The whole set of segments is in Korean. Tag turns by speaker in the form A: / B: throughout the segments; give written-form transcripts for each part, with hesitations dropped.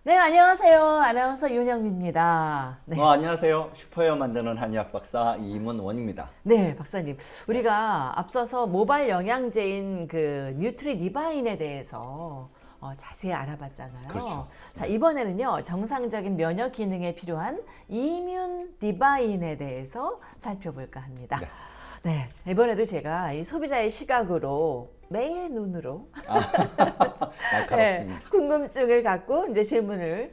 A: 네, 안녕하세요. 아나운서 윤영미입니다. 네.
B: 안녕하세요. 슈퍼헤어 만드는 한의학 박사 이문원입니다.
A: 네, 박사님. 우리가 앞서서 모발 영양제인 그 뉴트리 디바인에 대해서 자세히 알아봤잖아요.
B: 그렇죠.
A: 자, 이번에는요, 정상적인 면역 기능에 필요한 이뮨 디바인에 대해서 살펴볼까 합니다.
B: 네.
A: 네, 이번에도 제가 이 소비자의 시각으로 매 눈으로
B: 날카롭습니다.
A: 궁금증을 갖고 이제 질문을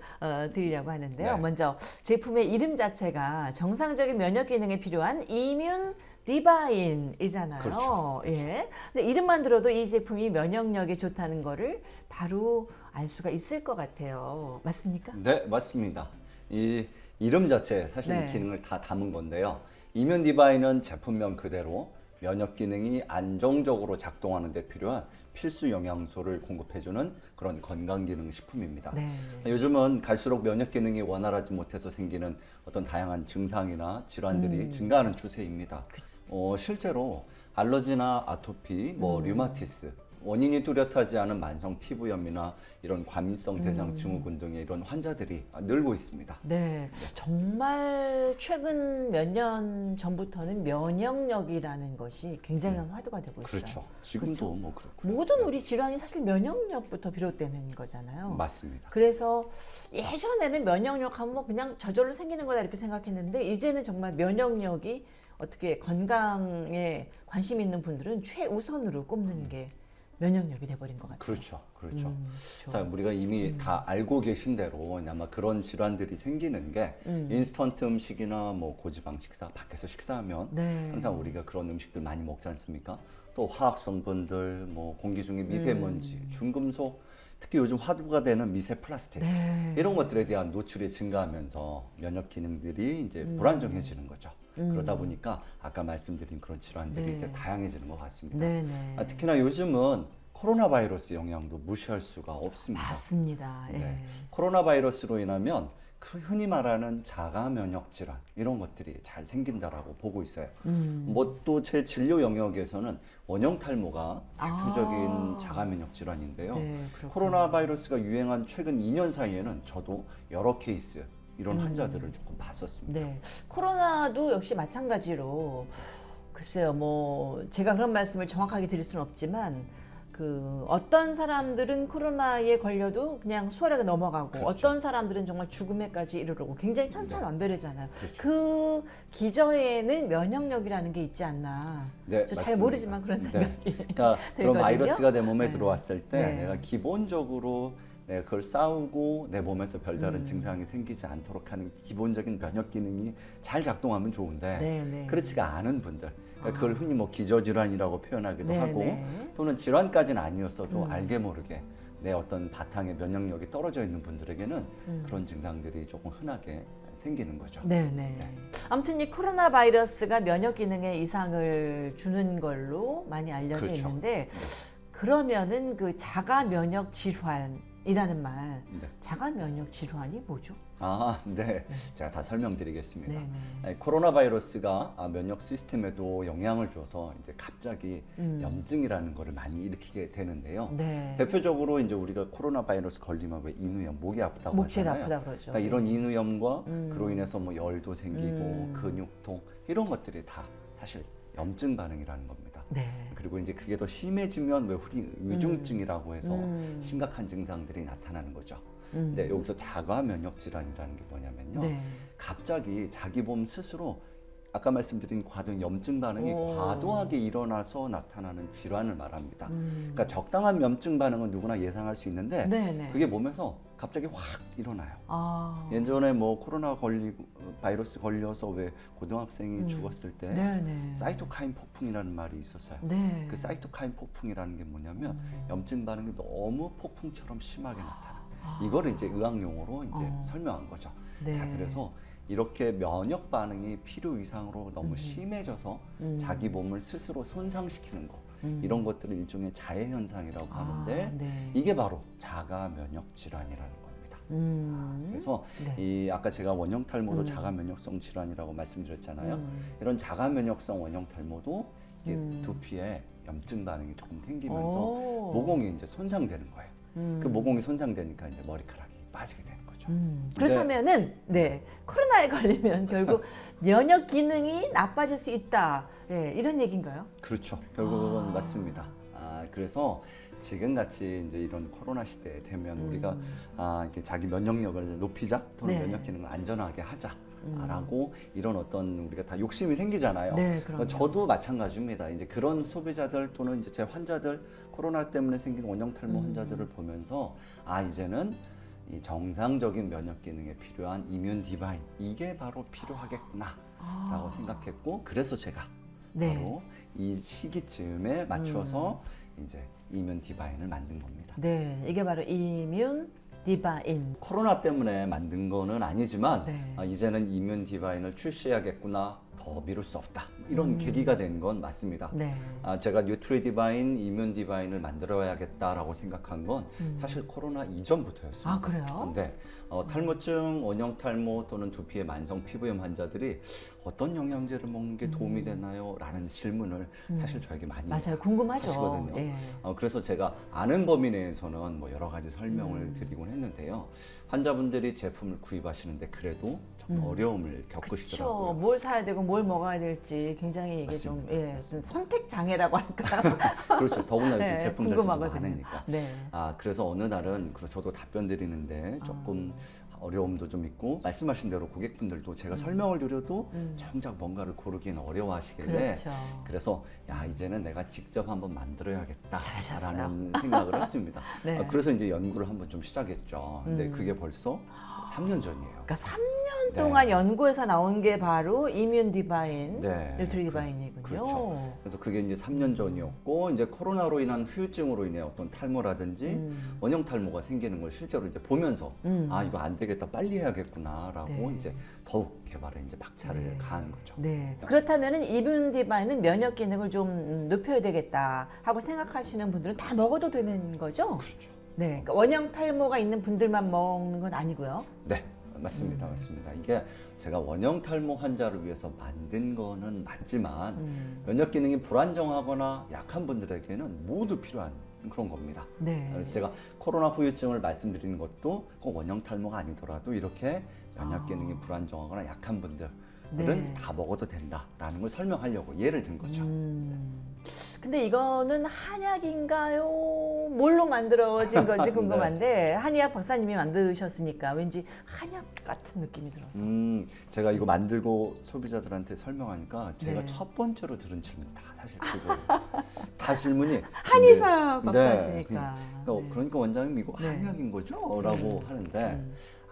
A: 드리려고 하는데요.
B: 네.
A: 먼저 제품의 이름 자체가 정상적인 면역 기능에 필요한 이뮨 디바인이잖아요.
B: 그렇죠.
A: 예. 근데 이름만 들어도 이 제품이 면역력에 좋다는 거를 바로 알 수가 있을 것 같아요. 맞습니까?
B: 네, 맞습니다. 이 이름 자체 사실
A: 네.
B: 이 기능을 다 담은 건데요. 이뮨 디바인은 제품명 그대로 면역 기능이 안정적으로 작동하는 데 필요한 필수 영양소를 공급해주는 그런 건강기능 식품입니다.
A: 네.
B: 요즘은 갈수록 면역 기능이 원활하지 못해서 생기는 어떤 다양한 증상이나 질환들이 증가하는 추세입니다. 실제로 알러지나 아토피, 류마티스, 원인이 뚜렷하지 않은 만성 피부염이나 이런 과민성 대장 증후군 등의 이런 환자들이 늘고 있습니다.
A: 네, 정말 최근 몇 년 전부터는 면역력이라는 것이 굉장히 화두가 되고 있어요.
B: 그렇죠. 지금도 뭐 그렇고
A: 모든 우리 질환이 사실 면역력부터 비롯되는 거잖아요.
B: 맞습니다.
A: 그래서 예전에는 면역력 하면 뭐 그냥 저절로 생기는 거다 이렇게 생각했는데 이제는 정말 면역력이 어떻게 건강에 관심 있는 분들은 최우선으로 꼽는 게 면역력이 돼버린 것 같아요.
B: 그렇죠. 그렇죠.
A: 그렇죠.
B: 자, 우리가 이미 다 알고 계신 대로 아마 그런 질환들이 생기는 게 인스턴트 음식이나 뭐 고지방 식사, 밖에서 식사하면
A: 네.
B: 항상 우리가 그런 음식들 많이 먹지 않습니까? 또 화학 성분들, 뭐 공기 중에 미세먼지, 중금속, 특히 요즘 화두가 되는 미세 플라스틱
A: 네.
B: 이런 것들에 대한 노출이 증가하면서 면역 기능들이 이제 불안정해지는 거죠. 그러다 보니까 아까 말씀드린 그런 질환들이
A: 네.
B: 이제 다양해지는 것 같습니다.
A: 네네.
B: 특히나 요즘은 코로나 바이러스 영향도 무시할 수가 없습니다.
A: 맞습니다. 예.
B: 네. 코로나 바이러스로 인하면 그 흔히 말하는 자가 면역 질환 이런 것들이 잘 생긴다라고 보고 있어요. 뭐 또 제 진료 영역에서는 원형 탈모가 대표적인 자가 면역 질환인데요.
A: 네, 그렇군요.
B: 코로나 바이러스가 유행한 최근 2년 사이에는 저도 여러 케이스 이런 환자들을 조금 봤었습니다.
A: 네. 코로나도 역시 마찬가지로 글쎄요, 뭐 제가 그런 말씀을 정확하게 드릴 수는 없지만 그 어떤 사람들은 코로나에 걸려도 그냥 수월하게 넘어가고
B: 그렇죠.
A: 어떤 사람들은 정말 죽음에까지 이르르고 굉장히 천차만별이잖아요.
B: 그렇죠.
A: 그 기저에는 면역력이라는 게 있지 않나.
B: 네,
A: 저 잘
B: 맞습니다.
A: 모르지만 그런 생각이.
B: 그러니까 그런
A: 들거든요.
B: 바이러스가 내 몸에
A: 네.
B: 들어왔을 때
A: 네.
B: 내가 기본적으로 내가 그걸 싸우고 내 몸에서 별다른 증상이 생기지 않도록 하는 기본적인 면역 기능이 잘 작동하면 좋은데
A: 네, 네.
B: 그렇지가 않은 분들 그러니까 그걸 흔히 뭐 기저질환이라고 표현하기도
A: 네,
B: 하고
A: 네.
B: 또는 질환까지는 아니었어도 알게 모르게 내 어떤 바탕에 면역력이 떨어져 있는 분들에게는 그런 증상들이 조금 흔하게 생기는 거죠.
A: 네네. 아무튼 이 코로나 바이러스가 면역 기능에 이상을 주는 걸로 많이 알려져
B: 그렇죠.
A: 있는데 그러면은 그 자가 면역 질환이라는 말,
B: 네.
A: 자가 면역 질환이 뭐죠?
B: 네. 제가 다 설명드리겠습니다.
A: 네네.
B: 코로나 바이러스가 면역 시스템에도 영향을 줘서 이제 갑자기 염증이라는 거를 많이 일으키게 되는데요.
A: 네.
B: 대표적으로 이제 우리가 코로나 바이러스 걸리면 왜 인후염, 목이 아프다고
A: 목 제일
B: 하잖아요.
A: 아프다 그러죠.
B: 그러니까 이런 인후염과 그로 인해서 뭐 열도 생기고 근육통 이런 것들이 다 사실 염증 반응이라는 겁니다.
A: 네.
B: 그리고 이제 그게 더 심해지면 왜 흔히 위중증이라고 해서 심각한 증상들이 나타나는 거죠. 근데 여기서 자가 면역 질환이라는 게 뭐냐면요.
A: 네.
B: 갑자기 자기 몸 스스로 아까 말씀드린 과도한 염증 반응이
A: 오.
B: 과도하게 일어나서 나타나는 질환을 말합니다. 그러니까 적당한 염증 반응은 누구나 예상할 수 있는데
A: 네네.
B: 그게 몸에서 갑자기 확 일어나요.
A: 아.
B: 예전에 뭐 코로나 걸리고 바이러스 걸려서 왜 고등학생이 죽었을 때
A: 네네.
B: 사이토카인 폭풍이라는 말이 있었어요.
A: 네.
B: 그 사이토카인 폭풍이라는 게 뭐냐면 염증 반응이 너무 폭풍처럼 심하게 나타나. 이거를 이제 의학 용어로 이제 설명한 거죠.
A: 네.
B: 자, 그래서 이렇게 면역 반응이 필요 이상으로 너무 심해져서 자기 몸을 스스로 손상시키는 거 이런 것들은 일종의 자해 현상이라고 하는데
A: 네.
B: 이게 바로 자가 면역 질환이라는 겁니다. 그래서
A: 네.
B: 이 아까 제가 원형 탈모도 자가 면역성 질환이라고 말씀드렸잖아요. 이런 자가 면역성 원형 탈모도 이게 두피에 염증 반응이 조금 생기면서
A: 오.
B: 모공이 이제 손상되는 거예요. 그 모공이 손상되니까 이제 머리카락이 빠지게 되는 거죠.
A: 그렇다면은 네 코로나에 걸리면 결국 면역 기능이 나빠질 수 있다. 네, 이런 얘기인가요?
B: 그렇죠. 결국은 맞습니다. 그래서 지금 같이 이제 이런 코로나 시대에 되면 우리가 이렇게 자기 면역력을 높이자, 또는
A: 네.
B: 면역 기능을 안전하게 하자. 라고 이런 어떤 우리가 다 욕심이 생기잖아요.
A: 네, 그럼요.
B: 저도 마찬가지입니다. 이제 그런 소비자들 또는 이제 제 환자들, 코로나 때문에 생긴 원형 탈모 환자들을 보면서 이제는 이 정상적인 면역 기능에 필요한 이뮨 디바인, 이게 바로 필요하겠구나라고 생각했고, 그래서 제가
A: 네.
B: 바로 이 시기쯤에 맞춰서 이제 이뮨 디바인을 만든 겁니다.
A: 네, 이게 바로 이뮨 디바인.
B: 코로나 때문에 만든 거는 아니지만
A: 네.
B: 이제는 이뮨 디바인을 출시해야겠구나, 더 미룰 수 없다, 이런 계기가 된 건 맞습니다.
A: 네.
B: 제가 뉴트리 디바인, 이뮨 디바인을 만들어야겠다라고 생각한 건 사실 코로나 이전부터였습니다.
A: 아, 그래요?
B: 네. 탈모증, 원형 탈모 또는 두피의 만성 피부염 환자들이 어떤 영양제를 먹는 게 도움이 되나요? 라는 질문을 사실 저에게 많이
A: 맞아요. 궁금하죠.
B: 하시거든요.
A: 예.
B: 그래서 제가 아는 범위 내에서는 뭐 여러 가지 설명을 드리곤 했는데요. 환자분들이 제품을 구입하시는데 그래도 좀 어려움을 겪으시더라고요.
A: 그렇죠. 뭘 사야 되고 뭘 먹어야 될지 굉장히 이게 좀
B: 맞습니다.
A: 무슨 선택 장애라고 할까요?
B: 그렇죠. 더구나 이렇게
A: 네,
B: 제품들도 좀
A: 궁금하거든요.
B: 많으니까.
A: 네.
B: 그래서 어느 날은 저도 답변 드리는데 조금 어려움도 좀 있고, 말씀하신 대로 고객분들도 제가 설명을 드려도 정작 뭔가를 고르기는 어려워하시길래,
A: 그렇죠.
B: 그래서 이제는 내가 직접 한번 만들어야겠다라는
A: 잘하셨어요.
B: 생각을 했습니다.
A: 네.
B: 그래서 이제 연구를 한번 좀 시작했죠. 근데 그게 벌써 3년 전이에요.
A: 그러니까 3년
B: 네.
A: 동안 연구에서 나온 게 바로 이뮨 디바인,
B: 네.
A: 뉴트리 디바인이군요.
B: 그렇죠. 그래서 그게 이제 3년 전이었고, 이제 코로나로 인한 후유증으로 인해 어떤 탈모라든지 원형 탈모가 생기는 걸 실제로 이제 보면서 이거 안 되겠다, 빨리 해야겠구나라고
A: 네.
B: 이제 더욱 개발에 이제 막차를 가한 거죠.
A: 네. 그렇다면은 이뮨 디바인은 면역 기능을 좀 높여야 되겠다 하고 생각하시는 분들은 다 먹어도 되는 거죠?
B: 그렇죠.
A: 네. 그러니까 원형 탈모가 있는 분들만 먹는 건 아니고요.
B: 네, 맞습니다, 맞습니다. 이게 제가 원형 탈모 환자를 위해서 만든 거는 맞지만 면역 기능이 불안정하거나 약한 분들에게는 모두 필요한 그런 겁니다.
A: 네.
B: 그래서 제가 코로나 후유증을 말씀드리는 것도 꼭 원형 탈모가 아니더라도 이렇게 면역 기능이 불안정하거나 약한 분들은
A: 네.
B: 다 먹어도 된다라는 걸 설명하려고 예를 든 거죠.
A: 근데 이거는 한약인가요? 뭘로 만들어진 건지 궁금한데 한의학 박사님이 만드셨으니까 왠지 한약 같은 느낌이 들어서.
B: 제가 이거 만들고 소비자들한테 설명하니까 제가
A: 네.
B: 첫 번째로 들은 질문이 다 사실 그거예요. 다 질문이
A: 한의사
B: 근데,
A: 박사시니까. 네.
B: 그러니까 원장님 이거
A: 네.
B: 한약인 거죠? 라고 하는데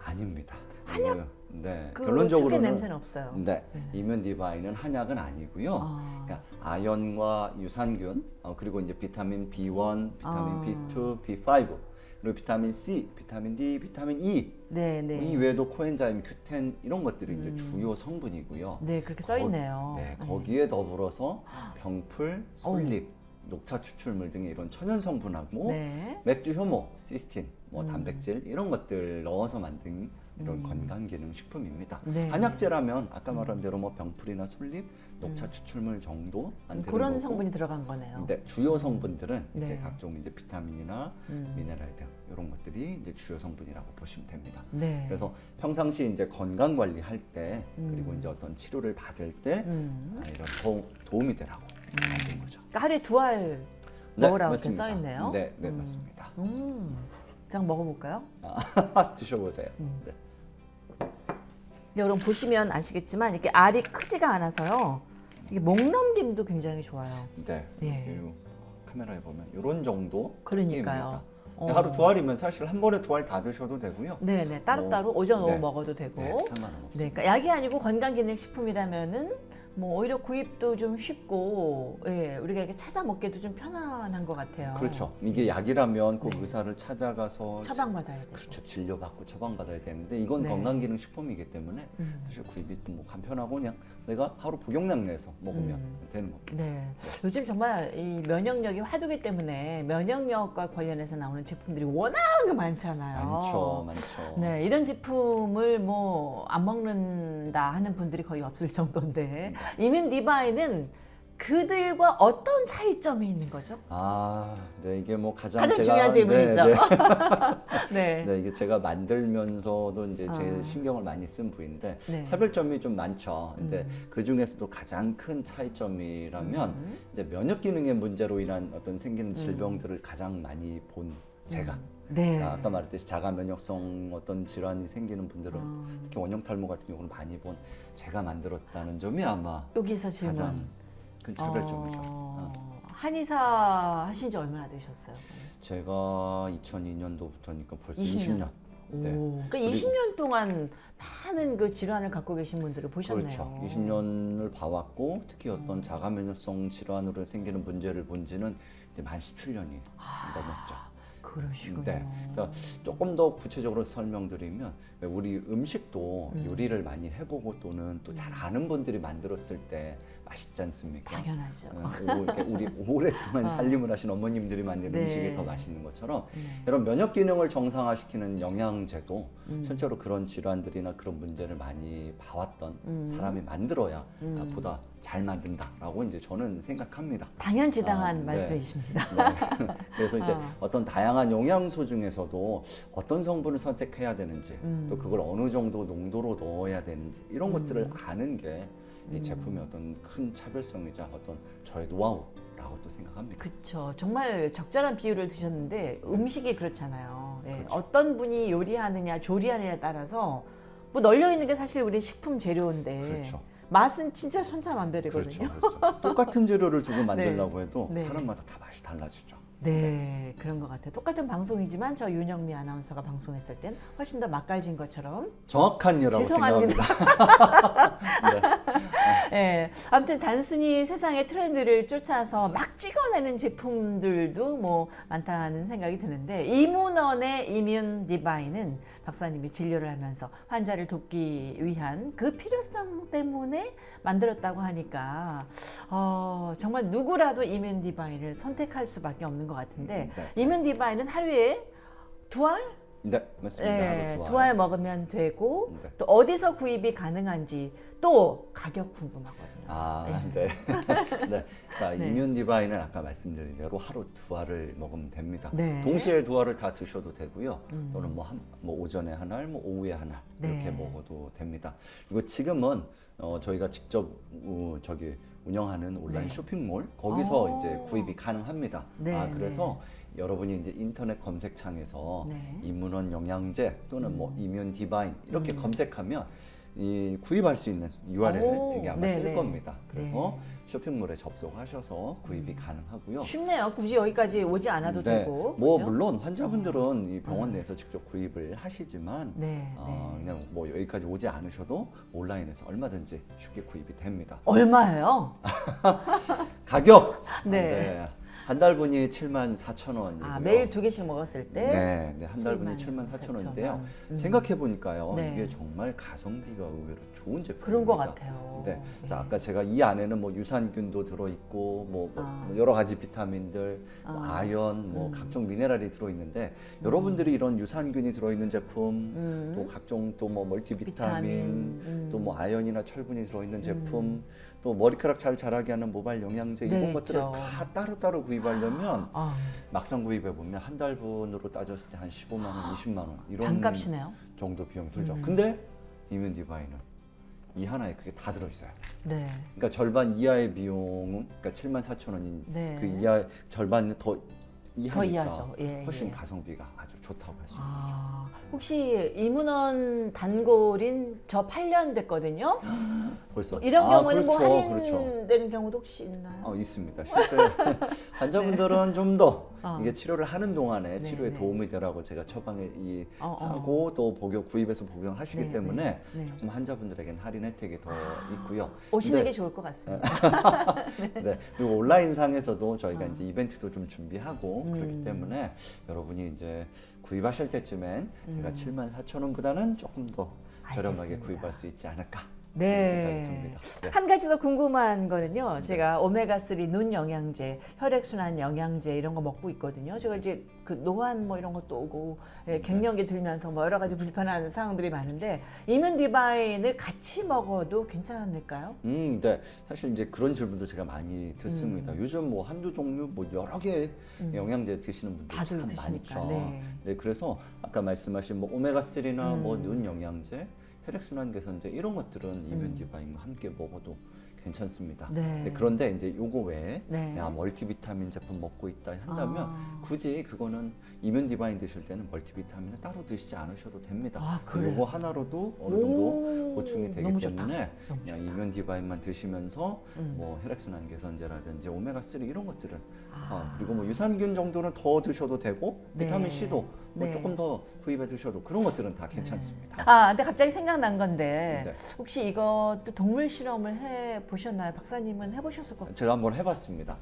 B: 아닙니다.
A: 한약?
B: 네,
A: 그 특유의
B: 결론적으로는
A: 냄새는 없어요.
B: 네, 이뮨 디바인은 한약은 아니고요.
A: 아.
B: 그러니까 아연과 유산균, 그리고 이제 비타민 B1, 비타민 B2, B5, 그리고 비타민 C, 비타민 D, 비타민 E.
A: 네, 네.
B: 이 외에도 코엔자임, 큐텐 이런 것들이 이제 주요 성분이고요.
A: 네, 그렇게 써 있네요.
B: 네, 거기에 더불어서 병풀, 솔잎, 녹차 추출물 등의 이런 천연 성분하고
A: 네.
B: 맥주 효모, 시스틴, 뭐 단백질 이런 것들 넣어서 만든 이런 건강기능 식품입니다.
A: 네.
B: 한약재라면 아까 말한 대로 뭐 병풀이나 솔잎, 녹차 추출물 정도 만드는
A: 그런
B: 거고,
A: 성분이 들어간 거네요.
B: 근데 주요 성분들은 이제
A: 네.
B: 각종 이제 비타민이나 미네랄 등 이런 것들이 이제 주요 성분이라고 보시면 됩니다.
A: 네.
B: 그래서 평상시 이제 건강 관리할 때 그리고 이제 어떤 치료를 받을 때 이런 도움이 되라고 만든 거죠.
A: 그러니까 하루에 2알 먹으라고 이렇게 써 있네요.
B: 네, 네 맞습니다.
A: 그냥 먹어볼까요?
B: 드셔보세요. 네.
A: 여러분 보시면 아시겠지만 이렇게 알이 크지가 않아서요. 이게 목 넘김도 굉장히 좋아요.
B: 네.
A: 예.
B: 요 카메라에 보면 이런 정도
A: 그러니까요.
B: 크기입니다. 하루 2알이면 사실 한 번에 2알 다 드셔도 되고요.
A: 네네 따로따로 오전 오후
B: 네.
A: 먹어도 되고.
B: 네, 상관은 없습니다.
A: 네, 그러니까 약이 아니고 건강기능식품이라면은 뭐 오히려 구입도 좀 쉽고, 예, 우리가 이렇게 찾아 먹기도 좀 편안한 것 같아요.
B: 그렇죠. 이게 약이라면 꼭 의사를 찾아가서
A: 처방받아야 되고.
B: 그렇죠. 진료받고 처방받아야 되는데 이건
A: 네.
B: 건강기능식품이기 때문에 사실 구입이 뭐 간편하고 그냥 내가 하루 복용량 내에서 먹으면 되는 겁니다.
A: 네, 요즘 정말 이 면역력이 화두기 때문에 면역력과 관련해서 나오는 제품들이 워낙 많잖아요.
B: 많죠.
A: 네, 이런 제품을 뭐 안 먹는다 하는 분들이 거의 없을 정도인데 이뮨 디바인은 그들과 어떤 차이점이 있는 거죠?
B: 네, 이게 뭐 가장
A: 가장
B: 제가
A: 중요한 질문이죠.
B: 네,
A: 네.
B: 네, 이게 제가 만들면서도 이제 제일
A: 아.
B: 신경을 많이 쓴 부분인데
A: 네.
B: 차별점이 좀 많죠. 근데 그 중에서도 가장 큰 차이점이라면 이제 면역 기능의 문제로 인한 어떤 생기는 질병들을 가장 많이 본 제가.
A: 네.
B: 아까 말했듯이 자가 면역성 어떤 질환이 생기는 분들은 특히 원형 탈모 같은 경우는 많이 본 제가 만들었다는 점이 아마
A: 여기서 질문.
B: 가장 큰 차별점이죠.
A: 한의사 하신 지 얼마나 되셨어요?
B: 제가 2002년도부터니까 벌써
A: 20년.
B: 20년. 네.
A: 그러니까 20년 동안 많은 그 질환을 갖고 계신 분들을 보셨네요.
B: 그렇죠. 20년을 봐왔고 특히 어떤 자가 면역성 질환으로 생기는 문제를 본 지는 이제 만 17년이 넘었죠.
A: 그러시군요.
B: 네. 그러니까 조금 더 구체적으로 설명드리면 왜 우리 음식도 요리를 많이 해보고 또는 또 잘 아는 분들이 만들었을 때 맛있지 않습니까?
A: 당연하죠.
B: 이렇게 우리 오랫동안 살림을 하신 어머님들이 만든
A: 네.
B: 음식이 더 맛있는 것처럼 이런 면역 기능을 정상화시키는 영양제도 실제로 그런 질환들이나 그런 문제를 많이 봐왔던 사람이 만들어야 보다 잘 만든다라고 이제 저는 생각합니다.
A: 당연지당한
B: 네.
A: 말씀이십니다.
B: 네. 그래서 이제 어떤 다양한 영양소 중에서도 어떤 성분을 선택해야 되는지 또 그걸 어느 정도 농도로 넣어야 되는지 이런 것들을 아는 게 이 제품의 어떤 큰 차별성이자 어떤 저의 노하우라고 또 생각합니다.
A: 그렇죠. 정말 적절한 비유를 드셨는데 음식이 그렇잖아요. 예.
B: 그렇죠.
A: 어떤 분이 요리하느냐 조리하느냐에 따라서 뭐 널려 있는 게 사실 우리 식품 재료인데
B: 그렇죠.
A: 맛은 진짜 천차만별이거든요.
B: 그렇죠. 똑같은 재료를 두고 만들려고 해도
A: 네.
B: 사람마다 다 맛이 달라지죠.
A: 네, 그런 것 같아요. 똑같은 방송이지만 저 윤영미 아나운서가 방송했을 땐 훨씬 더 맛깔진 것처럼.
B: 정확한 예라고
A: 죄송합니다.
B: 생각합니다.
A: 예, 아무튼 단순히 세상의 트렌드를 쫓아서 막 찍어내는 제품들도 뭐 많다는 생각이 드는데 이문원의 이뮨 디바인은 박사님이 진료를 하면서 환자를 돕기 위한 그 필요성 때문에 만들었다고 하니까 정말 누구라도 이뮨 디바인을 선택할 수밖에 없는 것 같은데
B: 네.
A: 이뮨 디바인은 하루에 2알?
B: 네, 맞습니다.
A: 네,
B: 하루
A: 2알 먹으면 되고
B: 네.
A: 또 어디서 구입이 가능한지 또 가격 궁금하거든요.
B: 네. 네. 자,
A: 네.
B: 이뮨 디바인은 아까 말씀드린 대로 하루 2알을 먹으면 됩니다.
A: 네.
B: 동시에 2알을 다 드셔도 되고요. 또는 뭐 오전에 한 알, 뭐 오후에 한 알 이렇게
A: 네.
B: 먹어도 됩니다. 그리고 지금은 저희가 직접 저기 운영하는 온라인
A: 네.
B: 쇼핑몰 거기서
A: 오.
B: 이제 구입이 가능합니다.
A: 네,
B: 그래서 여러분이 이제 인터넷 검색창에서
A: 네.
B: 이문원 영양제 또는 뭐 이뮨 디바인 이렇게 검색하면 이 구입할 수 있는 URL
A: 오,
B: 이게 아마
A: 네,
B: 뜰
A: 네.
B: 겁니다. 그래서 쇼핑몰에 접속하셔서 구입이 가능하고요.
A: 쉽네요. 굳이 여기까지 오지 않아도
B: 네,
A: 되고.
B: 뭐
A: 그죠?
B: 물론 환자분들은 이 병원 내에서 직접 구입을 하시지만
A: 네,
B: 그냥 뭐 여기까지 오지 않으셔도 온라인에서 얼마든지 쉽게 구입이 됩니다.
A: 얼마예요?
B: 가격
A: 네.
B: 한 달분이 74,000원이고요.
A: 매일 2개씩 먹었을 때.
B: 네, 한 달분이 74,000원인데요.
A: 74,000원.
B: 생각해 보니까요,
A: 네.
B: 이게 정말 가성비가 의외로 좋은 제품입니다.
A: 그런 것 같아요.
B: 네.
A: 네.
B: 자, 아까 제가 이 안에는 뭐 유산균도 들어있고, 뭐 여러 가지 비타민들, 뭐 아연, 뭐 각종 미네랄이 들어있는데, 여러분들이 이런 유산균이 들어있는 제품, 또 각종 또 뭐 멀티비타민, 또 뭐 아연이나 철분이 들어있는 제품, 또 머리카락 잘 자라게 하는 모발 영양제
A: 네,
B: 이런 것들을
A: 있죠.
B: 다 따로따로 구입하려면
A: 아,
B: 막상 구입해 보면 한 달분으로 따졌을 때 한 15만 원, 20만 원 이런
A: 반값이네요.
B: 정도 비용이 들죠. 근데 이뮨 디바인은 이 하나에 그게 다 들어 있어요.
A: 네.
B: 그러니까 절반 이하의 비용은 그러니까 74,000원인
A: 네.
B: 그 이하 절반 더 이하니까
A: 이하죠. 예,
B: 훨씬
A: 예.
B: 가성비가 아주 좋다고 할 수 있죠.
A: 혹시 이문원 단골인 저 8년 됐거든요.
B: 벌써
A: 이런 경우는 뭐
B: 그렇죠,
A: 할인되는 경우도 혹시 있나요?
B: 있습니다. 실제 환자분들은 좀 더 이게 치료를 하는 동안에
A: 네,
B: 치료에
A: 네.
B: 도움이 되라고 제가 처방에
A: 어.
B: 하고 또 구입해서 복용하시기
A: 네,
B: 때문에
A: 네, 네.
B: 조금 환자분들에게는 할인 혜택이 더 있고요.
A: 오시는
B: 근데
A: 게 좋을 것 같습니다.
B: 네. 그리고 온라인 상에서도 저희가 이제 이벤트도 좀 준비하고 그렇기 때문에 여러분이 이제 구입하실 때쯤엔 제가 74,000원보다는 조금 더 저렴하게
A: 알겠습니다.
B: 구입할 수 있지 않을까 생각이
A: 네.
B: 듭니다. 네.
A: 한 가지 더 궁금한 거는요. 제가 오메가3 눈 영양제, 혈액순환 영양제 이런 거 먹고 있거든요. 제가 이제 그 노안 뭐 이런 것도 오고 갱년기 들면서 뭐 여러 가지 불편한 상황들이 많은데 이뮨 디바인을 같이 먹어도 괜찮을까요?
B: 네. 사실 이제 그런 질문도 제가 많이 듣습니다. 요즘 뭐 한두 종류 뭐 여러 개 영양제 드시는 분들
A: 다들
B: 참
A: 드시니까,
B: 많죠.
A: 네.
B: 네, 그래서 아까 말씀하신 뭐 오메가3나 뭐 눈 영양제, 혈액순환 개선제 이런 것들은 이뮨 디바인과 함께 먹어도 괜찮습니다.
A: 네.
B: 그런데 이제 요거 외에
A: 네.
B: 내가 멀티비타민 제품 먹고 있다 한다면
A: 아.
B: 굳이 그거는 이뮨 디바인 드실 때는 멀티비타민을 따로 드시지 않으셔도 됩니다.
A: 아, 그래요?
B: 요거 하나로도 어느 정도
A: 오,
B: 보충이 되기
A: 너무 좋다.
B: 때문에
A: 너무
B: 그냥 이뮨 디바인만 드시면서 뭐 혈액순환 개선제라든지 오메가3 이런 것들은 그리고 뭐 유산균 정도는 더 드셔도 되고
A: 네.
B: 비타민 C도 뭐
A: 네.
B: 조금 더 구입해 드셔도 그런 것들은 다 괜찮습니다.
A: 아, 근데 갑자기 생각난 건데
B: 네.
A: 혹시 이것도 동물 실험을 해 보셨나요? 박사님은 해 보셨을 것 같아요.
B: 제가 한번 해봤습니다.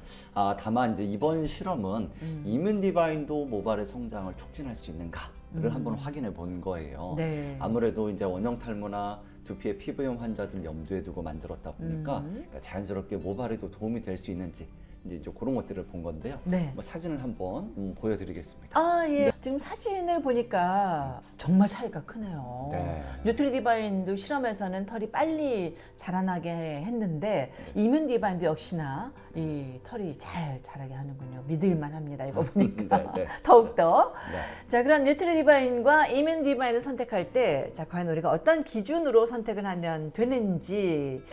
B: 다만 이제 이번 실험은 이뮨 디바인도 모발의 성장을 촉진할 수 있는가를 한번 확인해 본 거예요.
A: 네.
B: 아무래도 이제 원형 탈모나 두피의 피부염 환자들 염두에 두고 만들었다 보니까 그러니까 자연스럽게 모발에도 도움이 될 수 있는지 이제 그런 것들을 본 건데요.
A: 네.
B: 뭐 사진을 한번 보여드리겠습니다.
A: 아, 예. 지금 사진을 보니까 정말 차이가 크네요.
B: 네.
A: 뉴트리디바인도 실험에서는 털이 빨리 자라나게 했는데 이뮨 디바인도 역시나 이 털이 잘 자라게 하는군요. 믿을만 합니다. 이거 보니까.
B: 네, 네.
A: 더욱더.
B: 네.
A: 자, 그럼 뉴트리디바인과 이뮨 디바인을 선택할 때 자, 과연 우리가 어떤 기준으로 선택을 하면 되는지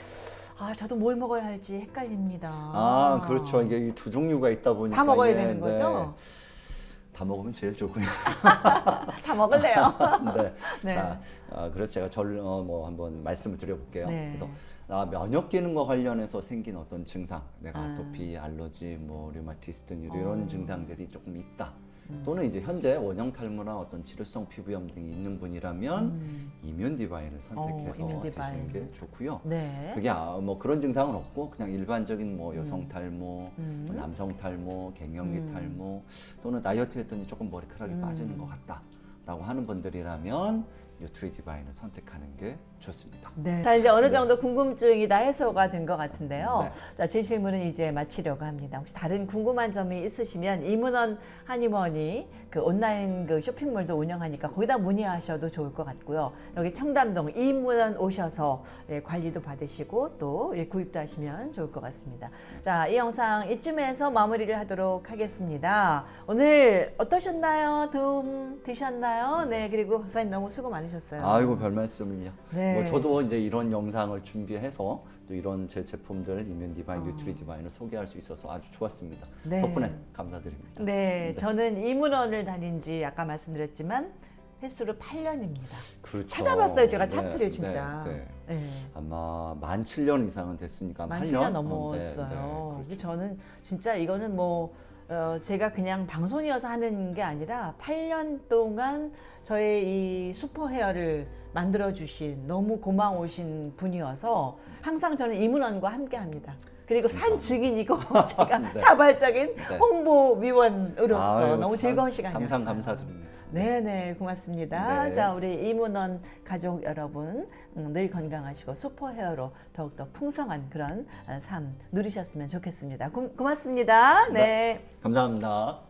A: 저도 뭘 먹어야 할지 헷갈립니다.
B: 그렇죠. 이게 이 두 종류가 있다 보니까
A: 다 먹어야
B: 이게,
A: 되는 거죠?
B: 다 먹으면 제일 좋고요.
A: 다 먹을래요.
B: 네.
A: 네.
B: 자, 그래서 제가 뭐 한번 말씀을 드려볼게요.
A: 네.
B: 그래서 면역 기능과 관련해서 생긴 어떤 증상, 내가 아토피, 알러지, 뭐 류마티스 등 이런 증상들이 조금 있다. 또는 이제 현재 원형 탈모나 어떤 치료성 피부염 등이 있는 분이라면 이뮨 디바인을 선택해서
A: 이뮨 디바인.
B: 드시는 게 좋고요.
A: 네.
B: 그게 뭐 그런 증상은 없고 그냥 일반적인 뭐 여성 탈모, 뭐 남성 탈모, 갱년기 탈모 또는 다이어트 했더니 조금 머리카락이 빠지는 것 같다라고 하는 분들이라면 뉴트리 디바인을 선택하는 게 좋습니다.
A: 네. 자, 이제 어느 정도 궁금증이 다 해소가 된 것 같은데요.
B: 네.
A: 자, 제 질문은 이제 마치려고 합니다. 혹시 다른 궁금한 점이 있으시면 이문원 한의원이 그 온라인 그 쇼핑몰도 운영하니까 거기다 문의하셔도 좋을 것 같고요. 여기 청담동 이문원 오셔서 관리도 받으시고 또 구입도 하시면 좋을 것 같습니다. 자, 이 영상 이쯤에서 마무리를 하도록 하겠습니다. 오늘 어떠셨나요? 도움 되셨나요? 네, 그리고 박사님 너무 수고 많으셨어요.
B: 아이고 별 말씀을요.
A: 네.
B: 뭐 저도 이제 이런 영상을 준비해서 또 이런 제 제품들 이뮨 디바인, 뉴트리 디바인을 소개할 수 있어서 아주 좋았습니다.
A: 네.
B: 덕분에 감사드립니다.
A: 네, 저는 이문원을 다닌 지 아까 말씀드렸지만 횟수로 8년입니다.
B: 그렇죠.
A: 찾아봤어요, 제가
B: 네,
A: 차트를 진짜.
B: 네, 네.
A: 네.
B: 아마 17년 이상은 됐으니까
A: 만 7년 넘었어요.
B: 그렇죠.
A: 저는 진짜 이거는 뭐 제가 그냥 방송이어서 하는 게 아니라 8년 동안 저의 이 슈퍼 헤어를 만들어주신 너무 고마우신 분이어서 항상 저는 이문원과 함께 합니다. 그리고 산 증인이고 제가
B: 네.
A: 자발적인
B: 네.
A: 홍보위원으로서
B: 아유,
A: 너무 즐거운 시간이었어요.
B: 항상 감사드립니다.
A: 네네, 고맙습니다.
B: 네.
A: 자, 우리 이문원 가족 여러분 늘 건강하시고 슈퍼 헤어로 더욱더 풍성한 그런 삶 누리셨으면 좋겠습니다. 고맙습니다. 네.
B: 감사합니다.